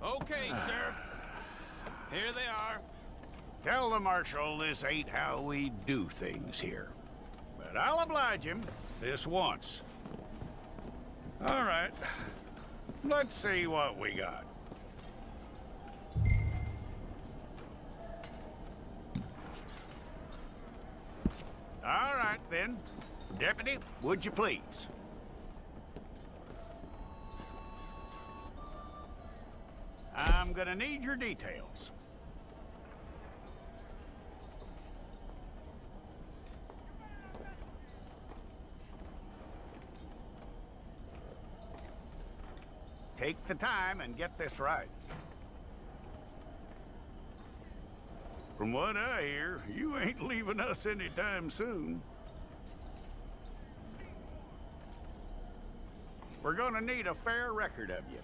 Okay, Sheriff. Here they are. Tell the Marshal this ain't how we do things here. But I'll oblige him this once. All right. Let's see what we got. All right, then. Deputy, would you please? I'm gonna need your details. Take the time and get this right. From what I hear, you ain't leaving us anytime soon. We're gonna need a fair record of you.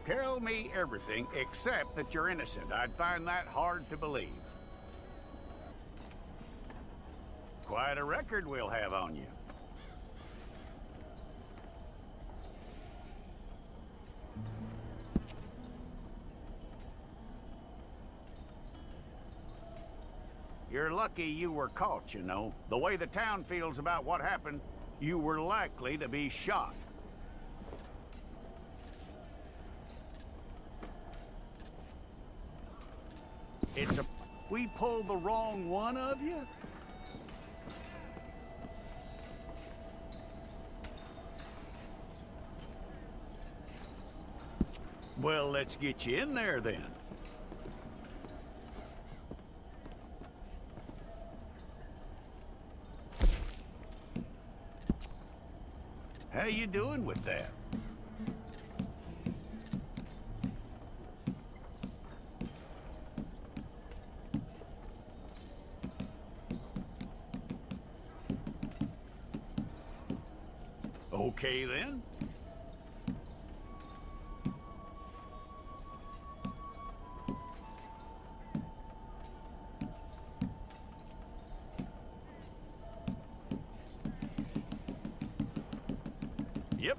Tell me everything except that you're innocent. I'd find that hard to believe. Quite a record we'll have on you. You're lucky you were caught, you know. The way the town feels about what happened, you were likely to be shot. We pulled the wrong one of you? Well, let's get you in there then. How you doing with that? Okay then. Yep.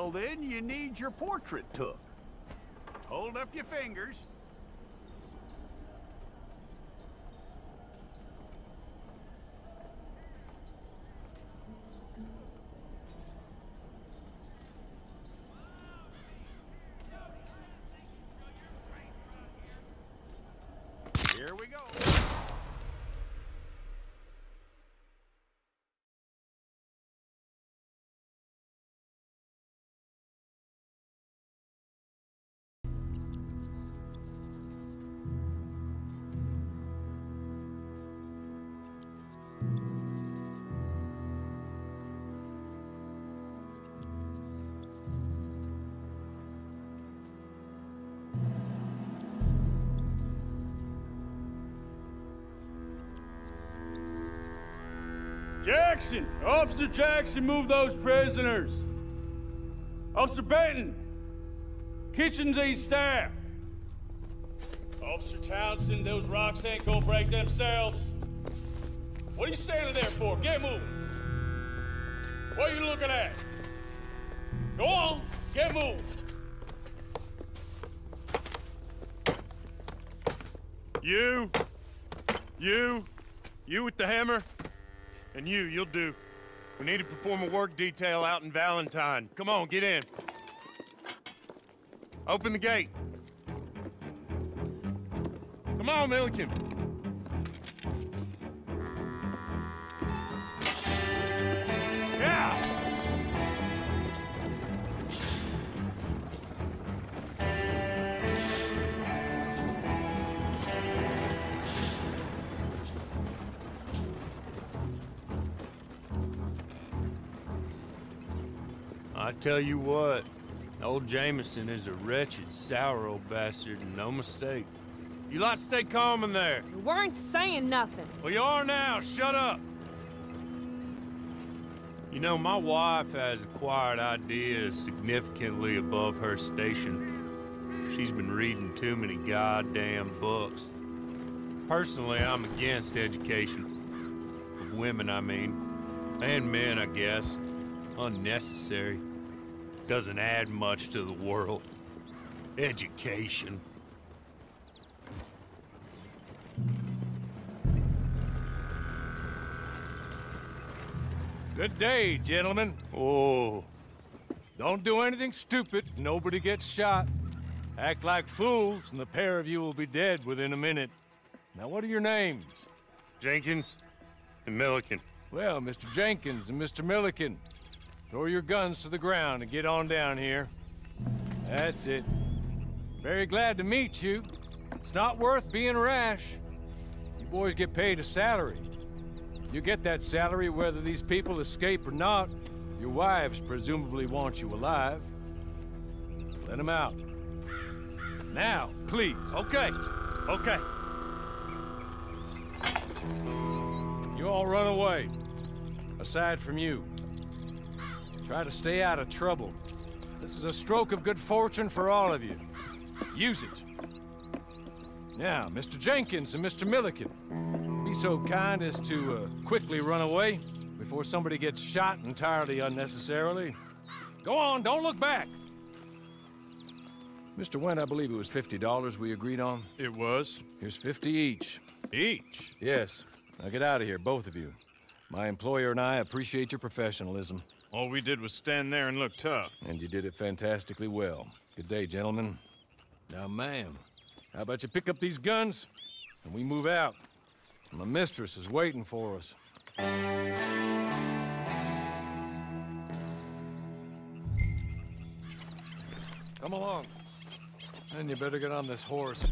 Well, then you need your portrait took. Hold up your fingers. Here we go. Jackson! Officer Jackson, move those prisoners! Officer Benton! Kitchens aid staff! Officer Townsend, those rocks ain't gonna break themselves. What are you standing there for? Get moving! What are you looking at? Go on, get moving! You with the hammer? And you'll do. We need to perform a work detail out in Valentine. Come on, get in. Open the gate. Come on, Milliken. Yeah! I tell you what, old Jameson is a wretched, sour old bastard, and no mistake. You lot stay calm in there. You weren't saying nothing. Well, you are now. Shut up. You know, my wife has acquired ideas significantly above her station. She's been reading too many goddamn books. Personally, I'm against education. Of women, I mean. And men, I guess. Unnecessary. Doesn't add much to the world. Education. Good day, gentlemen. Oh. Don't do anything stupid. Nobody gets shot. Act like fools, and the pair of you will be dead within a minute. Now, what are your names? Jenkins and Milliken. Well, Mr. Jenkins and Mr. Milliken, throw your guns to the ground and get on down here. That's it. Very glad to meet you. It's not worth being rash. You boys get paid a salary. You get that salary whether these people escape or not. Your wives presumably want you alive. Let them out. Now, please. Okay. You all run away. Aside from you. Try to stay out of trouble. This is a stroke of good fortune for all of you. Use it. Now, Mr. Jenkins and Mr. Milliken, be so kind as to quickly run away before somebody gets shot entirely unnecessarily. Go on, don't look back. Mr. Wendt, I believe it was $50 we agreed on. It was. Here's 50 each. Each? Yes. Now get out of here, both of you. My employer and I appreciate your professionalism. All we did was stand there and look tough. And you did it fantastically well. Good day, gentlemen. Now, ma'am, how about you pick up these guns and we move out? My mistress is waiting for us. Come along. And you better get on this horse.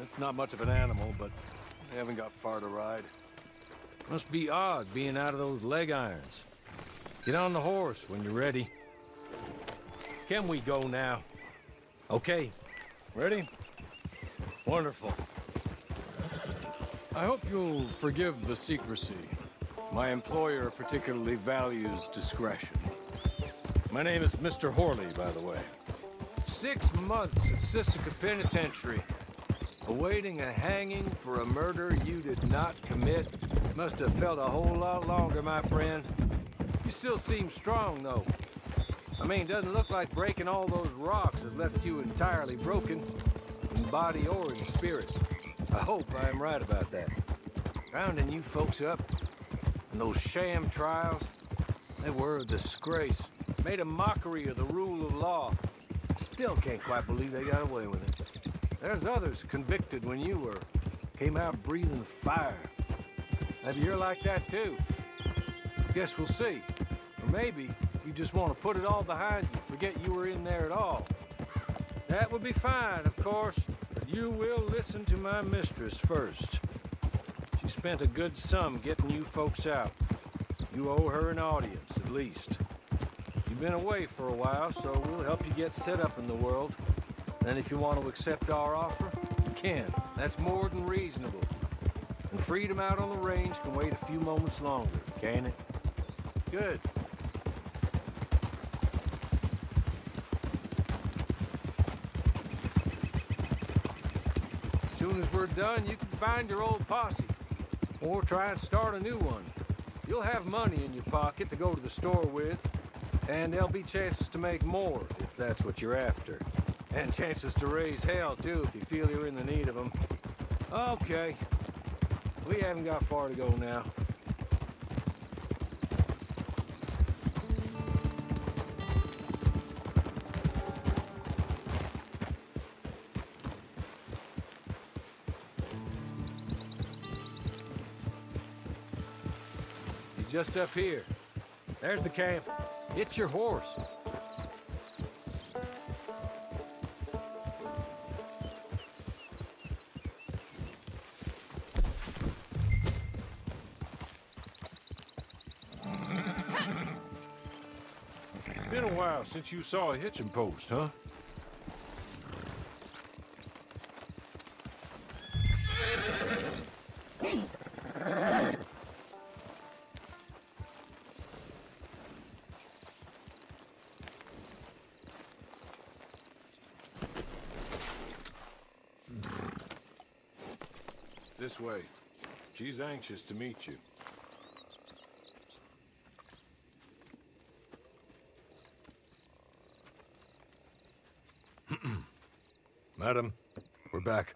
It's not much of an animal, but they haven't got far to ride. Must be odd being out of those leg irons. Get on the horse when you're ready. Can we go now? Okay. Ready? Wonderful. I hope you'll forgive the secrecy. My employer particularly values discretion. My name is Mr. Horley, by the way. 6 months at Sisika Penitentiary, awaiting a hanging for a murder you did not commit. Must have felt a whole lot longer, my friend. You still seem strong, though. I mean, doesn't look like breaking all those rocks has left you entirely broken, in body or in spirit. I hope I am right about that. Rounding you folks up, and those sham trials, they were a disgrace. Made a mockery of the rule of law. Still can't quite believe they got away with it. There's others convicted when you were. Came out breathing fire. Maybe you're like that too. Guess we'll see. Or maybe you just want to put it all behind you, forget you were in there at all. That would be fine, of course, but you will listen to my mistress first. She spent a good sum getting you folks out. You owe her an audience, at least. You've been away for a while, so we'll help you get set up in the world. Then if you want to accept our offer, you can. That's more than reasonable. And freedom out on the range can wait a few moments longer, can't it? Good. As soon as we're done, you can find your old posse. Or try and start a new one. You'll have money in your pocket to go to the store with. And there'll be chances to make more, if that's what you're after. And chances to raise hell, too, if you feel you're in the need of them. Okay. We haven't got far to go now. He's just up here. There's the camp. Get your horse. Been a while since you saw a hitching post, huh? This way. She's anxious to meet you. Madam, we're back.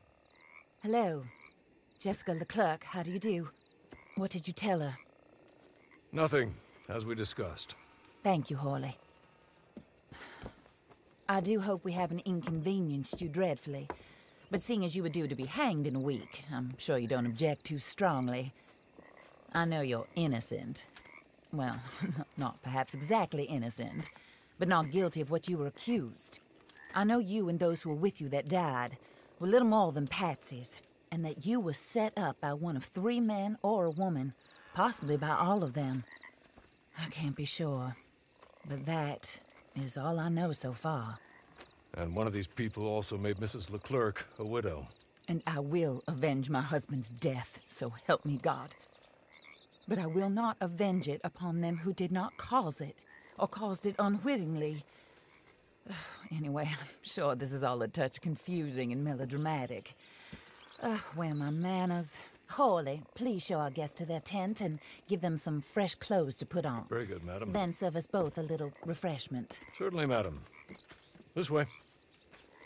Hello. Jessica Leclerc, how do you do? What did you tell her? Nothing, as we discussed. Thank you, Horley. I do hope we haven't inconvenienced you dreadfully. But seeing as you were due to be hanged in a week, I'm sure you don't object too strongly. I know you're innocent. Well, not perhaps exactly innocent, but not guilty of what you were accused. I know you and those who were with you that died were little more than patsies, and that you were set up by one of 3 men or a woman, possibly by all of them. I can't be sure, but that is all I know so far. And one of these people also made Mrs. Leclerc a widow. And I will avenge my husband's death, so help me God. But I will not avenge it upon them who did not cause it, or caused it unwittingly. Anyway, I'm sure this is all a touch confusing and melodramatic. Where are my manners? Horley, please show our guests to their tent and give them some fresh clothes to put on. Very good, madam. Then serve us both a little refreshment. Certainly, madam. This way.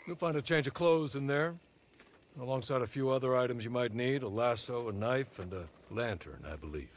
You'll find a change of clothes in there, alongside a few other items you might need, a lasso, a knife, and a lantern, I believe.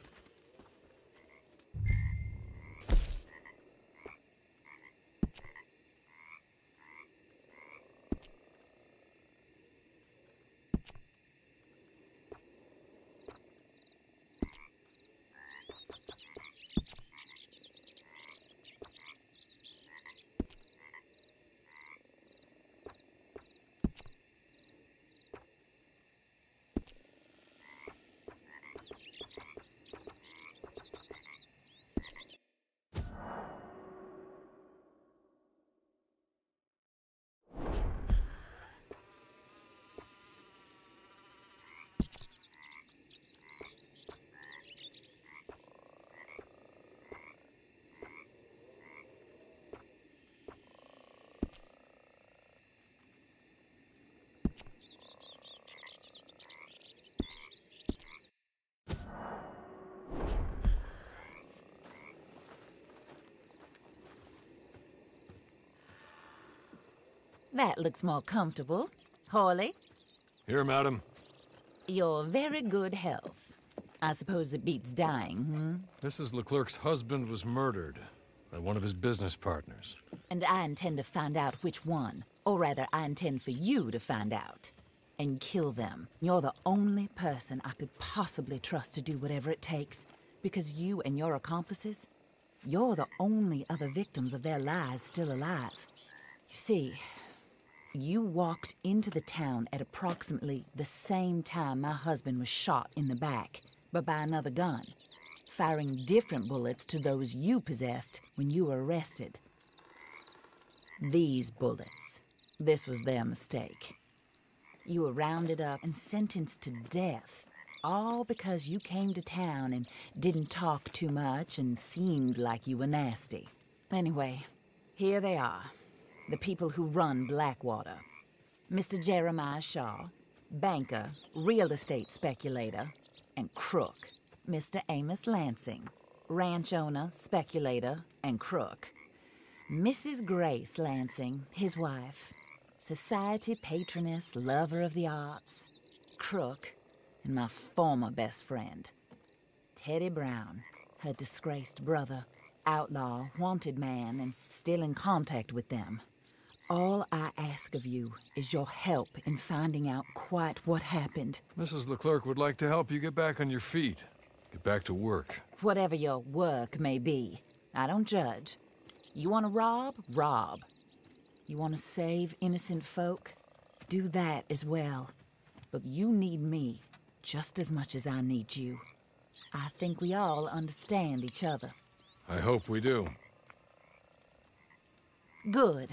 That looks more comfortable. Hawley, Here, madam. your very good health. I suppose it beats dying, Mrs. Leclerc's husband was murdered by one of his business partners. And I intend to find out which one. Or rather, I intend for you to find out. And kill them. You're the only person I could possibly trust to do whatever it takes. Because you and your accomplices, you're the only other victims of their lies still alive. You see, you walked into the town at approximately the same time my husband was shot in the back, but by another gun, firing different bullets to those you possessed when you were arrested. These bullets, this was their mistake. You were rounded up and sentenced to death, all because you came to town and didn't talk too much and seemed like you were nasty. Anyway, here they are. The people who run Blackwater. Mr. Jeremiah Shaw, banker, real estate speculator, and crook. Mr. Amos Lansing, ranch owner, speculator, and crook. Mrs. Grace Lansing, his wife, society patroness, lover of the arts, crook, and my former best friend. Teddy Brown, her disgraced brother, outlaw, wanted man, and still in contact with them. All I ask of you is your help in finding out quite what happened. Mrs. Leclerc would like to help you get back on your feet. Get back to work. Whatever your work may be, I don't judge. You want to rob? Rob. You want to save innocent folk? Do that as well. But you need me just as much as I need you. I think we all understand each other. I hope we do. Good.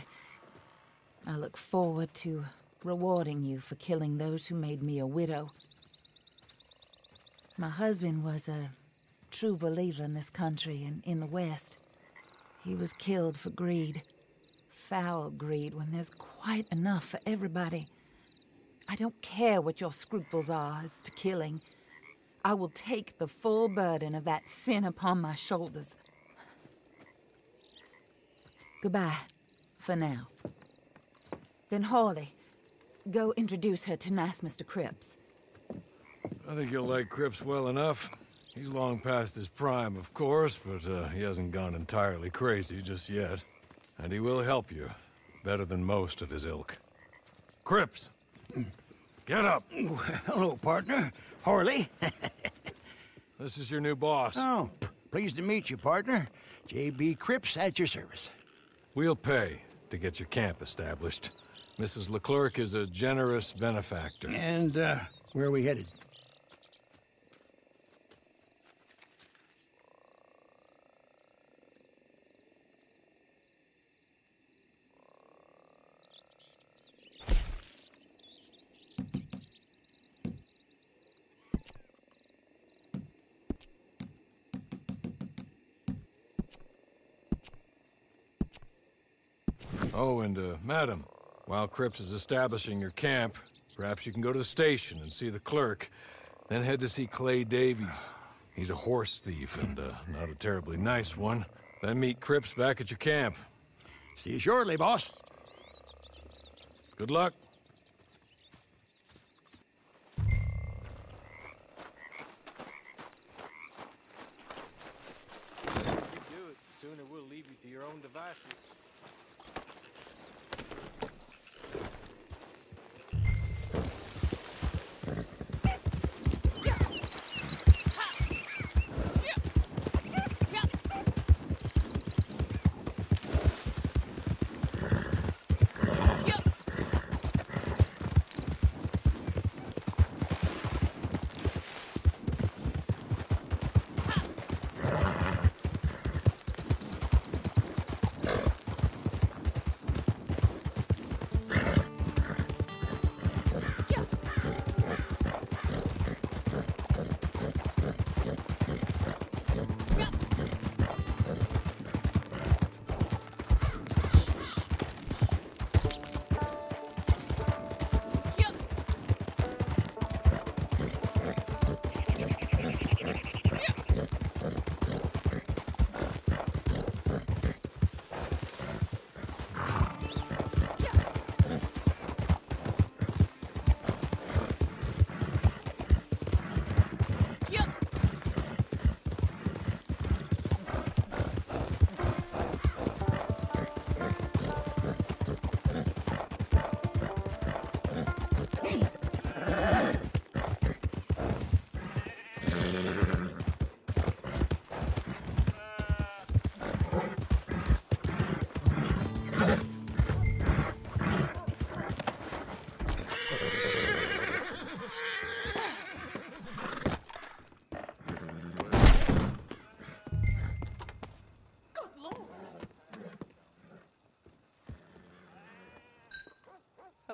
I look forward to rewarding you for killing those who made me a widow. My husband was a true believer in this country and in the West. He was killed for greed. Foul greed when there's quite enough for everybody. I don't care what your scruples are as to killing. I will take the full burden of that sin upon my shoulders. Goodbye, for now. Then Hawley, go introduce her to nice Mr. Cripps. I think you'll like Cripps well enough. He's long past his prime, of course, but he hasn't gone entirely crazy just yet. And he will help you, better than most of his ilk. Cripps! Get up! Hello, partner. Harley. This is your new boss. Oh, pleased to meet you, partner. J.B. Cripps at your service. We'll pay to get your camp established. Mrs. Leclerc is a generous benefactor. And, where are we headed? Oh, and, madam, while Cripps is establishing your camp, perhaps you can go to the station and see the clerk, then head to see Clay Davies. He's a horse thief and, not a terribly nice one. Then meet Cripps back at your camp. See you shortly, boss. Good luck. If you do it, the sooner we'll leave you to your own devices.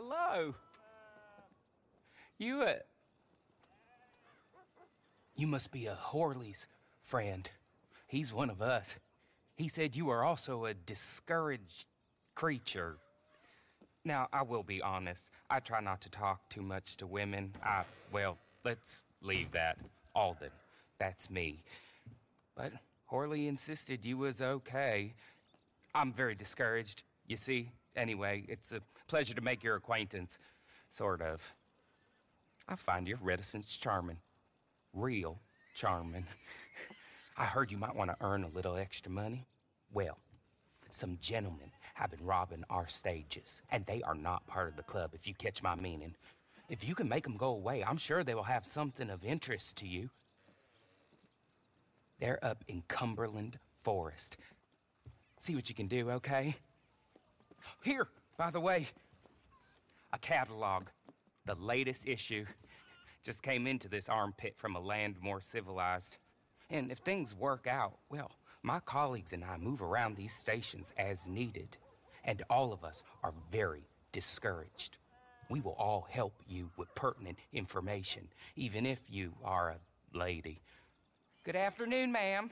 hello. You must be a Horley's friend. He's one of us. He said you are also a discouraged creature. Now, I will be honest. I try not to talk too much to women. Well, let's leave that. Alden, that's me. But Horley insisted you was okay. I'm very discouraged, you see. Anyway, it's a pleasure to make your acquaintance. Sort of. I find your reticence charming. Real charming. I heard you might want to earn a little extra money. Well, some gentlemen have been robbing our stages, and they are not part of the club, if you catch my meaning. If you can make them go away, I'm sure they will have something of interest to you. They're up in Cumberland Forest. See what you can do, okay? Here, by the way, a catalog. The latest issue. Just came into this armpit from a land more civilized. And if things work out, well, my colleagues and I move around these stations as needed. And all of us are very discouraged. We will all help you with pertinent information, even if you are a lady. Good afternoon, ma'am.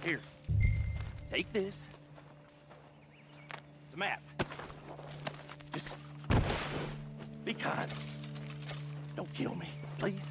Here, take this. It's a map. Just be kind. Don't kill me, please.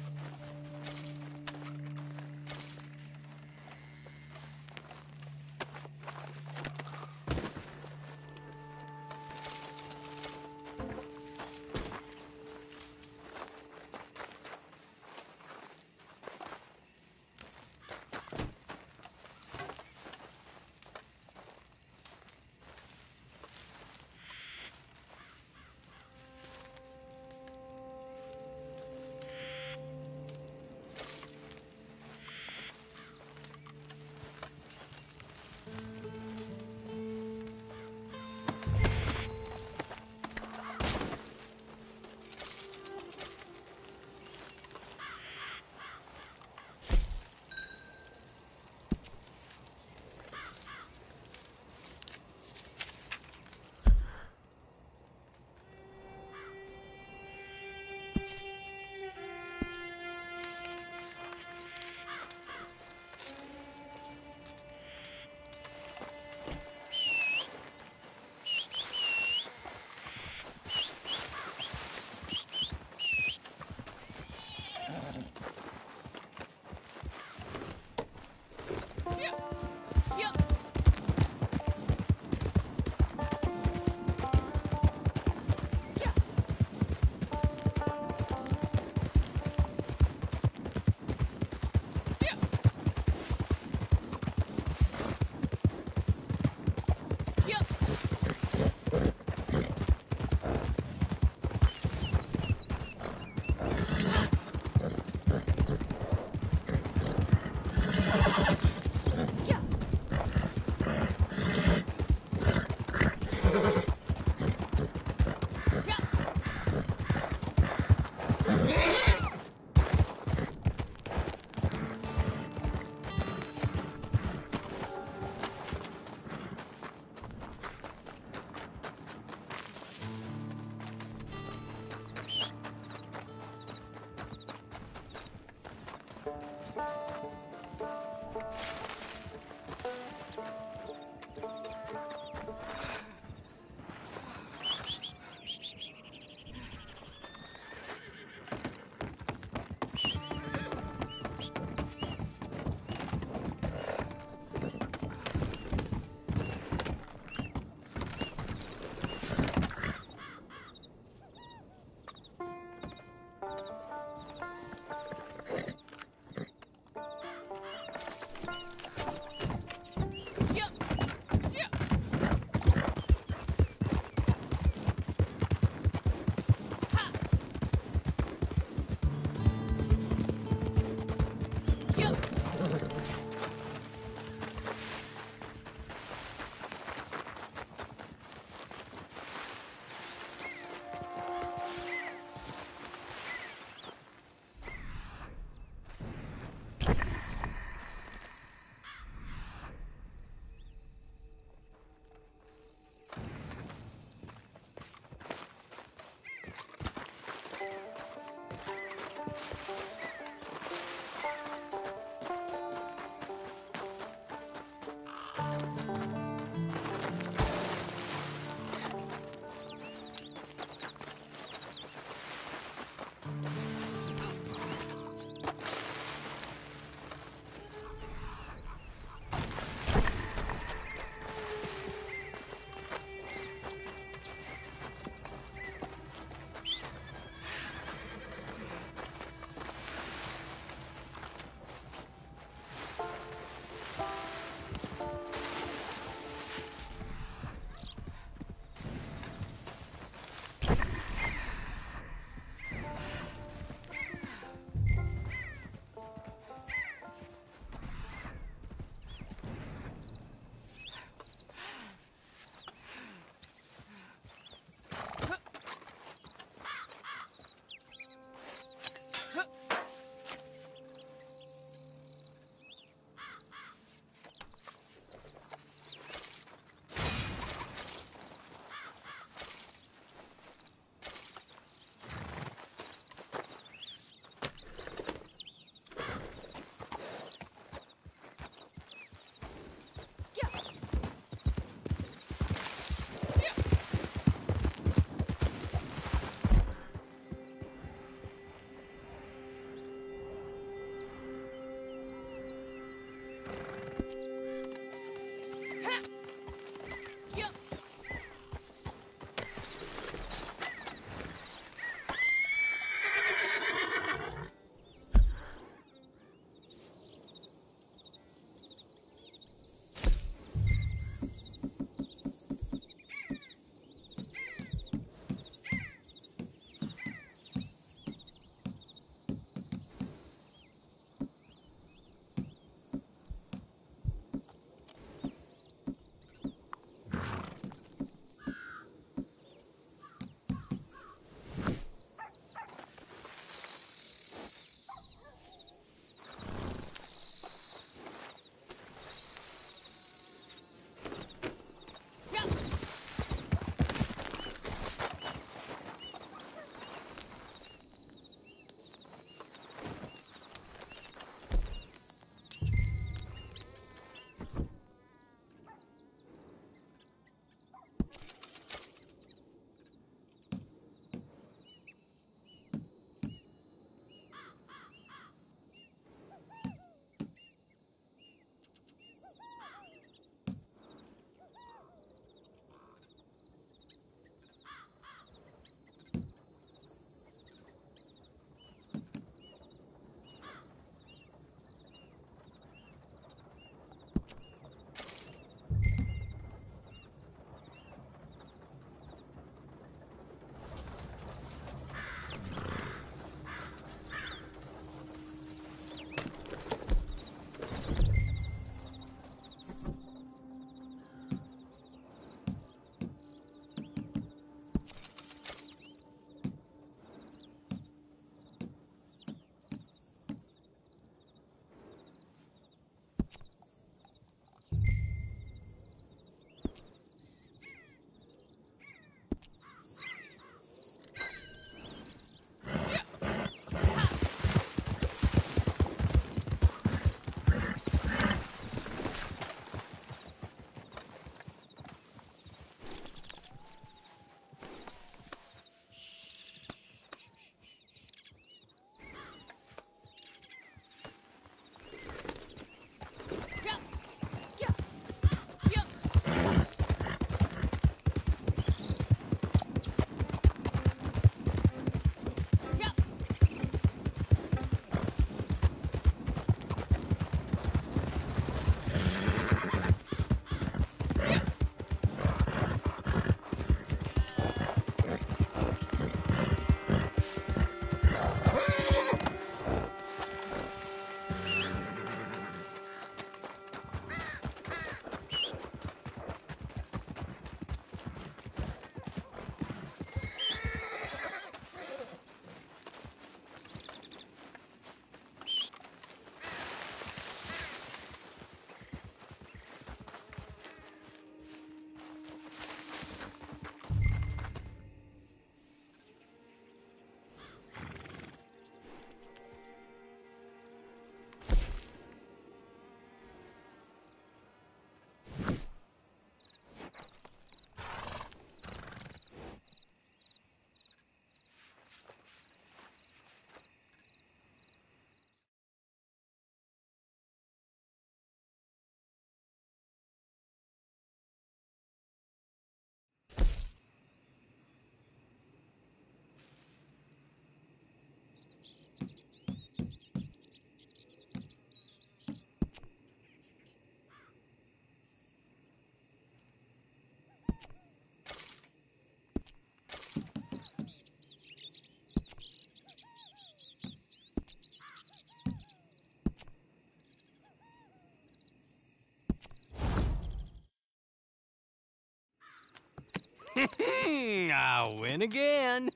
I win again.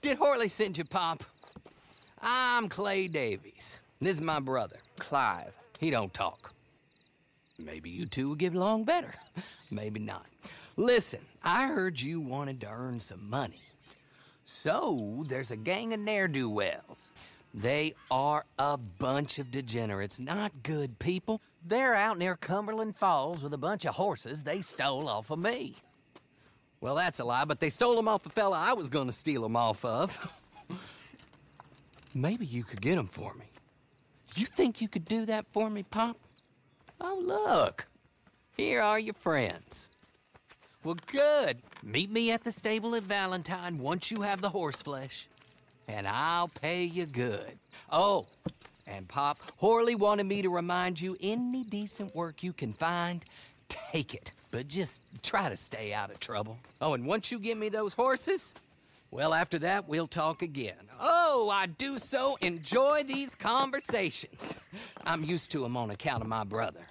Did Horley send you, Pop? I'm Clay Davies. This is my brother, Clive. He don't talk. Maybe you two will get along better. Maybe not. Listen, I heard you wanted to earn some money. So, there's a gang of ne'er-do-wells. They are a bunch of degenerates, not good people. They're out near Cumberland Falls with a bunch of horses they stole off of me. Well, that's a lie, but they stole them off the fella I was gonna steal them off of. Maybe you could get them for me. You think you could do that for me, Pop? Oh, look. Here are your friends. Well, good. Meet me at the stable at Valentine once you have the horse flesh, and I'll pay you good. Oh, and Pop, Horley wanted me to remind you, any decent work you can find, take it. But just try to stay out of trouble. Oh, and once you give me those horses, well, after that, we'll talk again. Oh, I do so enjoy these conversations. I'm used to them on account of my brother.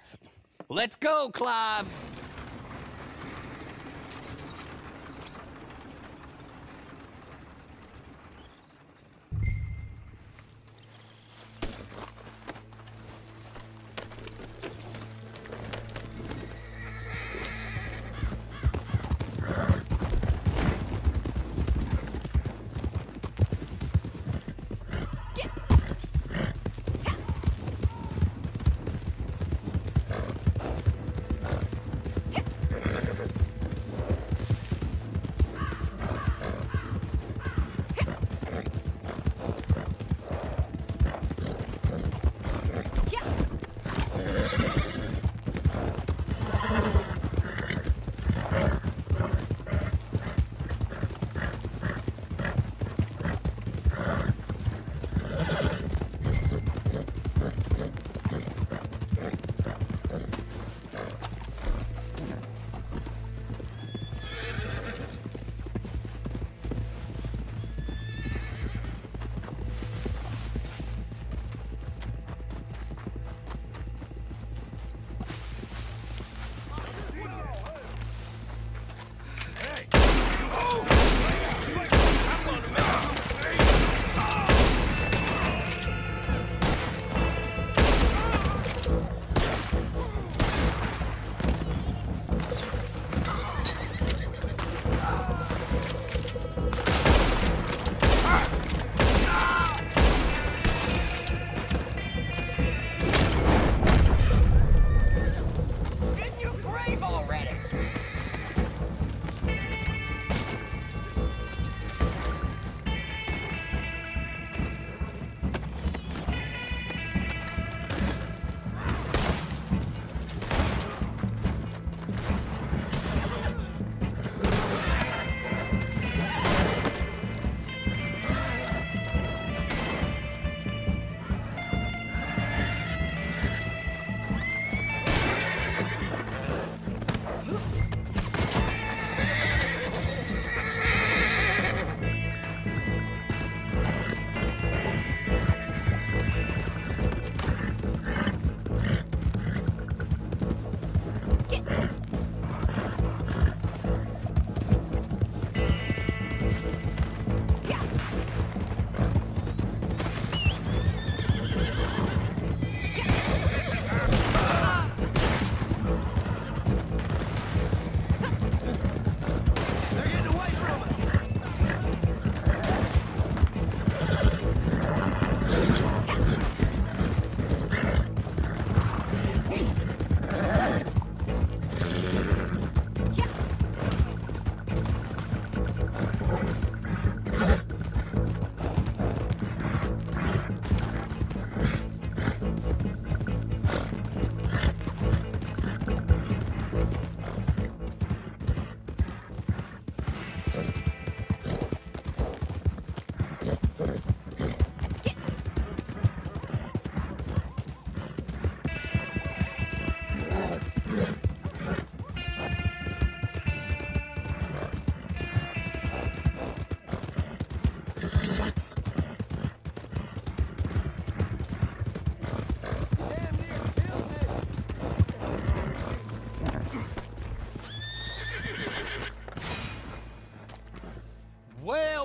Let's go, Clive.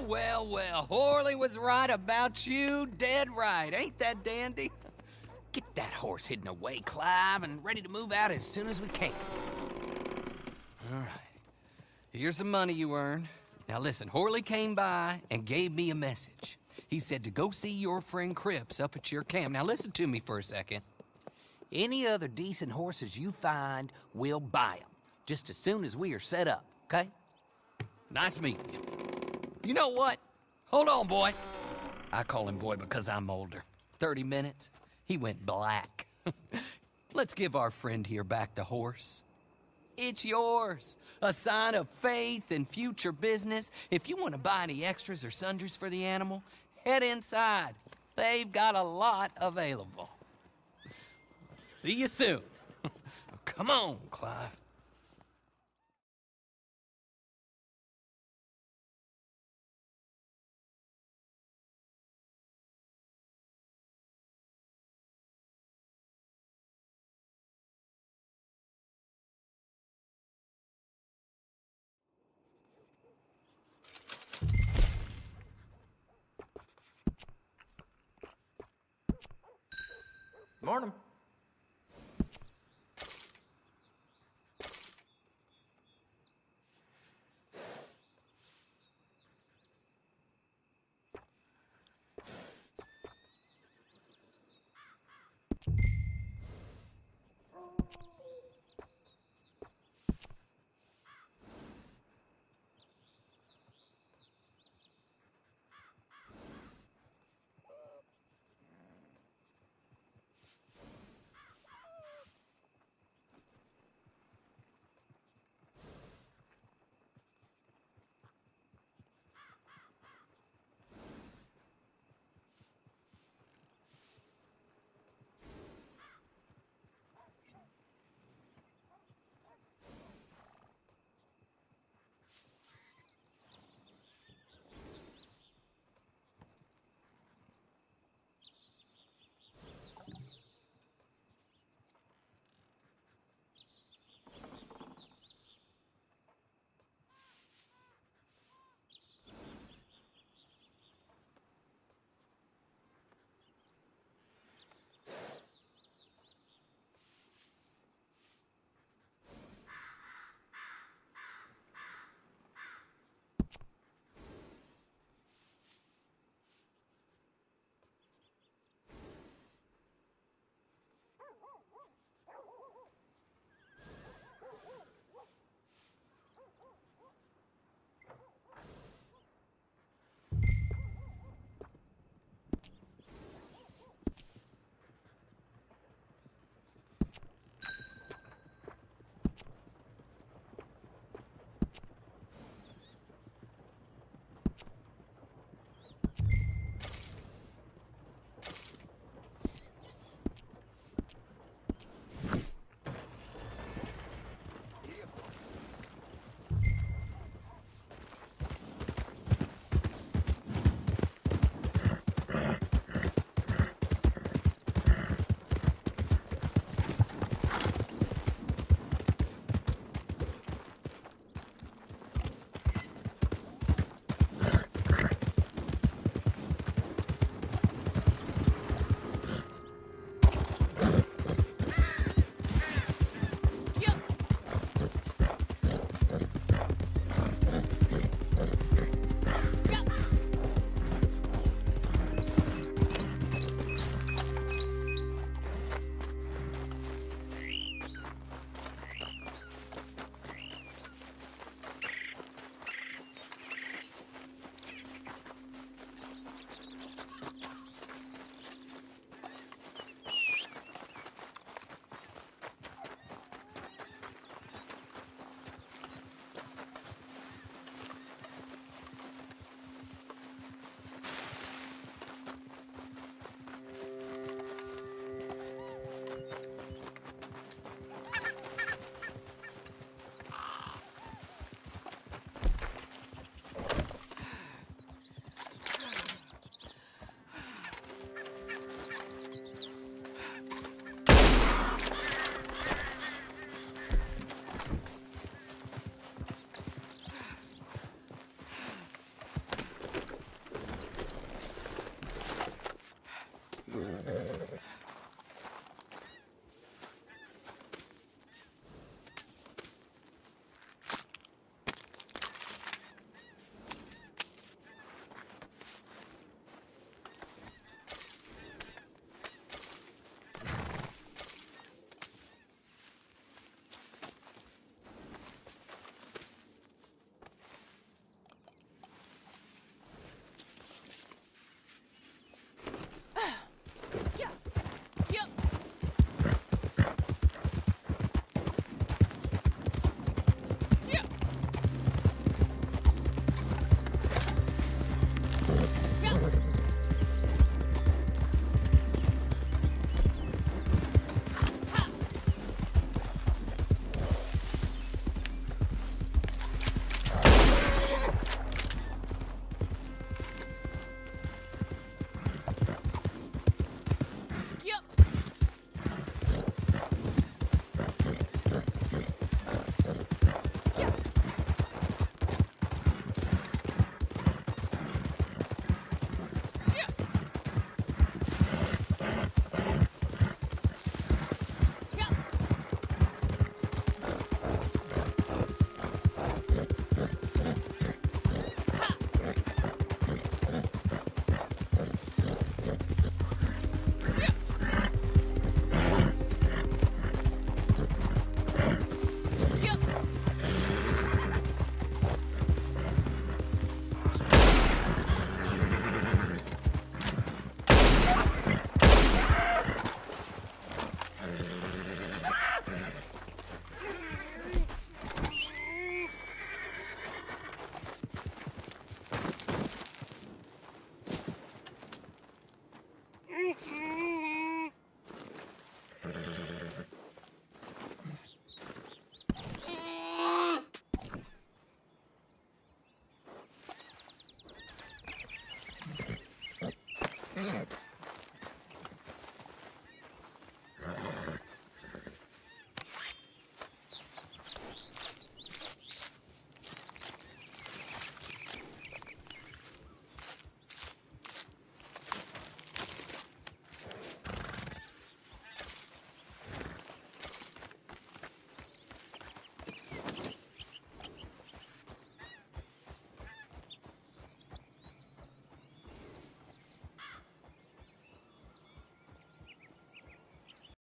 well. Horley was right about you, dead right. Ain't that dandy? Get that horse hidden away, Clive, and ready to move out as soon as we can. All right. Here's the money you earned. Now listen, Horley came by and gave me a message. He said to go see your friend Cripps up at your camp. Now listen to me for a second. Any other decent horses you find, we'll buy them. Just as soon as we are set up, okay? Nice meeting you. You know what? Hold on, boy. I call him boy because I'm older. 30 minutes, he went black. Let's give our friend here back the horse. It's yours. A sign of faith and future business. If you want to buy any extras or sundries for the animal, head inside. They've got a lot available. See you soon. Come on, Clive. Morning.